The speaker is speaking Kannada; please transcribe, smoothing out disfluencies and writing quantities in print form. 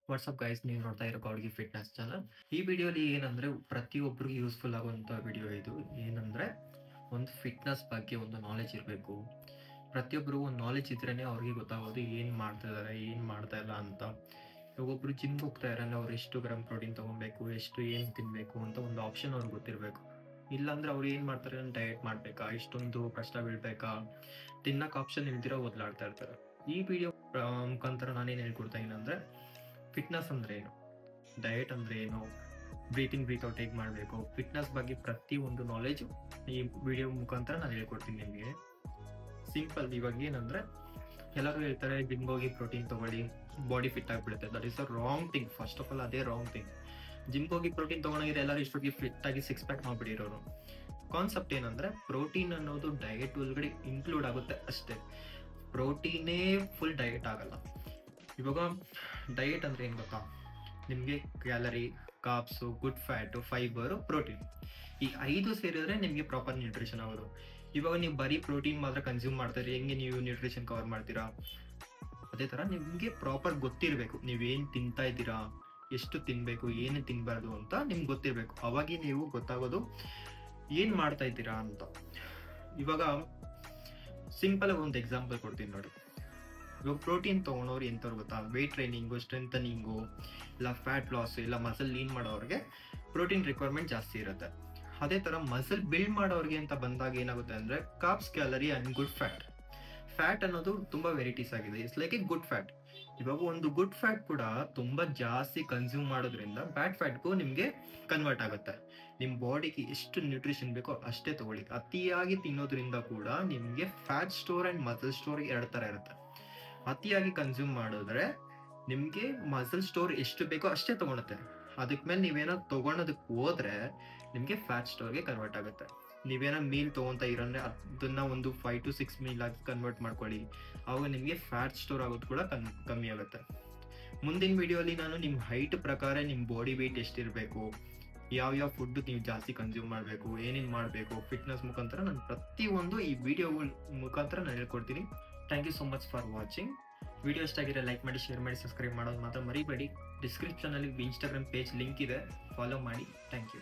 ವಾಟ್ಸಪ್ ಗೈಸ್, ನೀವು ನೋಡ್ತಾ ಇರೋ ಗೌಡ್ಗಿ ಫಿಟ್ನೆಸ್ ಚಾನಲ್. ಈ ವಿಡಿಯೋಲಿ ಏನಂದ್ರೆ ಪ್ರತಿಯೊಬ್ಬರಿಗೂ ಯೂಸ್ಫುಲ್ ಆಗುವಂಥ ವಿಡಿಯೋ ಇದು. ಏನಂದ್ರೆ ಒಂದು ಫಿಟ್ನೆಸ್ ಬಗ್ಗೆ ಒಂದು ನಾಲೆಜ್ ಇರಬೇಕು. ಪ್ರತಿಯೊಬ್ಬರಿಗೂ ಒಂದು ನಾಲೆಜ್ ಇದ್ರೇ ಅವ್ರಿಗೆ ಗೊತ್ತಾಗೋದು ಏನು ಮಾಡ್ತಾ ಇದ್ದಾರೆ, ಏನು ಮಾಡ್ತಾ ಇಲ್ಲ ಅಂತ. ಒಬ್ಬೊಬ್ರು ಜಿಮ್ಗೆ ಹೋಗ್ತಾ ಇದ್ದಾರೆ, ಅವ್ರು ಎಷ್ಟು ಗ್ರಾಮ್ ಪ್ರೋಟೀನ್ ತೊಗೊಬೇಕು, ಎಷ್ಟು ಏನು ತಿನ್ನಬೇಕು ಅಂತ ಒಂದು ಆಪ್ಷನ್ ಅವ್ರಿಗೆ ಗೊತ್ತಿರಬೇಕು. ಇಲ್ಲಾಂದ್ರೆ ಅವ್ರು ಏನು ಮಾಡ್ತಾರೆ, ಡಯಟ್ ಮಾಡಬೇಕಾ, ಇಷ್ಟೊಂದು ಕಷ್ಟ ಬೀಳ್ಬೇಕಾ, ತಿನ್ನಕ್ಕೆ ಆಪ್ಷನ್ ಇಲ್ದಿರೋ ಓದ್ಲಾಡ್ತಾ ಇರ್ತಾರೆ. ಈ ವಿಡಿಯೋ ಮುಖಾಂತರ ನಾನೇನು ಹೇಳ್ಕೊಡ್ತಾ ಇದ್ದೀನಂದ್ರೆ, ಫಿಟ್ನೆಸ್ ಅಂದ್ರೆ ಏನು, ಡಯಟ್ ಅಂದ್ರೆ ಏನು, ಬ್ರೀತಿಂಗ್ ಬ್ರೀತ್ಔಟ್ ಹೇಗೆ ಮಾಡಬೇಕು, ಫಿಟ್ನೆಸ್ ಬಗ್ಗೆ ಪ್ರತಿಯೊಂದು ನಾಲೆಜ್ ಈ ವಿಡಿಯೋ ಮುಖಾಂತರ ನಾನು ಹೇಳ್ಕೊಡ್ತೀನಿ ನಿಮಗೆ. ಸಿಂಪಲ್. ಇವಾಗ ಏನಂದ್ರೆ ಎಲ್ಲರೂ ಹೇಳ್ತಾರೆ ಜಿಮ್ಗೆ ಹೋಗಿ ಪ್ರೋಟೀನ್ ತಗೊಳ್ಳಿ, ಬಾಡಿ ಫಿಟ್ ಆಗಿಬಿಡುತ್ತೆ. That is a wrong thing. First of all ಅದೇ ರಾಂಗ್ ಥಿಂಗ್. ಜಿಮ್ಗೆ ಹೋಗಿ ಪ್ರೋಟೀನ್ ತೊಗೊಂಡಾಗಿದ್ರೆ ಎಲ್ಲರೂ ಇಷ್ಟೊತ್ತಿಗೆ ಫಿಟ್ ಆಗಿ 6 ಪ್ಯಾಕ್ ಮಾಡಿಬಿಟ್ಟಿರೋರು. ಕಾನ್ಸೆಪ್ಟ್ ಏನಂದ್ರೆ ಪ್ರೋಟೀನ್ ಅನ್ನೋದು ಡಯಟ್ ಒಳಗಡೆ ಇನ್ಕ್ಲೂಡ್ ಆಗುತ್ತೆ ಅಷ್ಟೇ. ಪ್ರೋಟೀನೇ ಫುಲ್ ಡಯಟ್ ಆಗಲ್ಲ. ಇವಾಗ ಡಯಟ್ ಅಂದ್ರೆ ಏನು ಗೊತ್ತಾ, ನಿಮಗೆ calorie, carbs, good fat, fibre, protein, ಈ 5 ಸೇರಿದ್ರೆ ನಿಮಗೆ ಪ್ರಾಪರ್ ನ್ಯೂಟ್ರಿಷನ್ ಆಗೋದು. ಇವಾಗ ನೀವು ಬರೀ ಪ್ರೋಟೀನ್ ಮಾತ್ರ ಕನ್ಸ್ಯೂಮ್ ಮಾಡ್ತೀರಿ, ಹೆಂಗೆ ನೀವು ನ್ಯೂಟ್ರಿಷನ್ ಕವರ್ ಮಾಡ್ತೀರಾ? ಅದೇ ಥರ ನಿಮಗೆ ಪ್ರಾಪರ್ ಗೊತ್ತಿರಬೇಕು, ನೀವೇನು ತಿಂತಾ ಇದ್ದೀರಾ, ಎಷ್ಟು ತಿನ್ನಬೇಕು, ಏನು ತಿನ್ನಬಾರ್ದು ಅಂತ ನಿಮ್ಗೆ ಗೊತ್ತಿರಬೇಕು. ಅವಾಗೇ ನೀವು ಗೊತ್ತಾಗೋದು ಏನು ಮಾಡ್ತಾ ಇದ್ದೀರಾ ಅಂತ. ಇವಾಗ ಸಿಂಪಲ್ ಆಗಿ ಒಂದು ಎಕ್ಸಾಂಪಲ್ ಕೊಡ್ತೀನಿ ನೋಡಿ. ಇವಾಗ ಪ್ರೋಟೀನ್ ತೊಗೊಳೋರು ಎಂಥವ್ರು ಗೊತ್ತಾ, ವೆಯ್ಟ್ ಟ್ರೈನಿಂಗು, ಸ್ಟ್ರೆಂಥನಿಂಗು, ಇಲ್ಲ ಫ್ಯಾಟ್ ಲಾಸ್, ಇಲ್ಲ ಮಸಲ್ ಲೀನ್ ಮಾಡೋರಿಗೆ ಪ್ರೋಟೀನ್ ರಿಕ್ವೈರ್ಮೆಂಟ್ ಜಾಸ್ತಿ ಇರುತ್ತೆ. ಅದೇ ಥರ ಮಸಲ್ ಬಿಲ್ಡ್ ಮಾಡೋರಿಗೆ ಅಂತ ಬಂದಾಗ ಏನಾಗುತ್ತೆ ಅಂದರೆ carbs, calorie and good fat. Fat ಅನ್ನೋದು ತುಂಬ ವೆರೈಟೀಸ್ ಆಗಿದೆ. It's like A good fat. ಇವಾಗ ಒಂದು ಗುಡ್ ಫ್ಯಾಟ್ ಕೂಡ ತುಂಬ ಜಾಸ್ತಿ ಕನ್ಸ್ಯೂಮ್ ಮಾಡೋದ್ರಿಂದ ಬ್ಯಾಡ್ ಫ್ಯಾಟ್ಗೂ ನಿಮಗೆ ಕನ್ವರ್ಟ್ ಆಗುತ್ತೆ. ನಿಮ್ಮ ಬಾಡಿಗೆ ಎಷ್ಟು ನ್ಯೂಟ್ರಿಷನ್ ಬೇಕೋ ಅಷ್ಟೇ ತಗೊಳ್ಳಿ. ಅತಿಯಾಗಿ ತಿನ್ನೋದ್ರಿಂದ ಕೂಡ ನಿಮಗೆ fat store and muscle store 2 ಥರ ಇರುತ್ತೆ. ಅತಿಯಾಗಿ ಕನ್ಸ್ಯೂಮ್ ಮಾಡಿದ್ರೆ ನಿಮಗೆ ಮಸಲ್ ಸ್ಟೋರ್ ಎಷ್ಟು ಬೇಕೋ ಅಷ್ಟೇ ತೊಗೊಳುತ್ತೆ. ಅದಕ್ಕೆ ಮೇಲೆ ನೀವೇನೋ ತೊಗೊಳೋದಕ್ಕೆ ಹೋದ್ರೆ ನಿಮಗೆ ಫ್ಯಾಟ್ ಸ್ಟೋರ್ಗೆ ಕನ್ವರ್ಟ್ ಆಗುತ್ತೆ. ನೀವೇನೋ ಮೀಲ್ ತೊಗೊತಾ ಇರೋಂದ್ರೆ ಅದನ್ನು ಒಂದು 5 to 6 ಮೀಲ್ ಆಗಿ ಕನ್ವರ್ಟ್ ಮಾಡ್ಕೊಳ್ಳಿ. ಆವಾಗ ನಿಮಗೆ ಫ್ಯಾಟ್ ಸ್ಟೋರ್ ಆಗೋದು ಕೂಡ ಕಮ್ಮಿ ಆಗುತ್ತೆ. ಮುಂದಿನ ವಿಡಿಯೋಲಿ ನಾನು ನಿಮ್ಮ ಹೈಟ್ ಪ್ರಕಾರ ನಿಮ್ಮ ಬಾಡಿ ವೆಯ್ಟ್ ಎಷ್ಟಿರಬೇಕು, ಯಾವ ಫುಡ್ ನೀವು ಜಾಸ್ತಿ ಕನ್ಸ್ಯೂಮ್ ಮಾಡಬೇಕು, ಏನೇನು ಮಾಡಬೇಕು, ಫಿಟ್ನೆಸ್ ಮುಖಾಂತರ ನಾನು ಪ್ರತಿಯೊಂದು ಈ ವಿಡಿಯೋಗಳ ಮುಖಾಂತರ ನಾನು ಹೇಳ್ಕೊಡ್ತೀನಿ. Thank you so much for watching. Video ಇಷ್ಟ ಆಗಿದ್ರೆ ಲೈಕ್ ಮಾಡಿ, ಶೇರ್ ಮಾಡಿ, ಸಬ್ಸ್ಕ್ರೈಬ್ ಮಾಡೋದು ಮಾತ್ರ ಮರಿಬೇಡಿ. ಡಿಸ್ಕ್ರಿಪ್ಷನಲ್ಲಿ ಇನ್ಸ್ಟಾಗ್ರಾಮ್ ಪೇಜ್ ಲಿಂಕ್ ಇದೆ, ಫಾಲೋ ಮಾಡಿ. Thank you.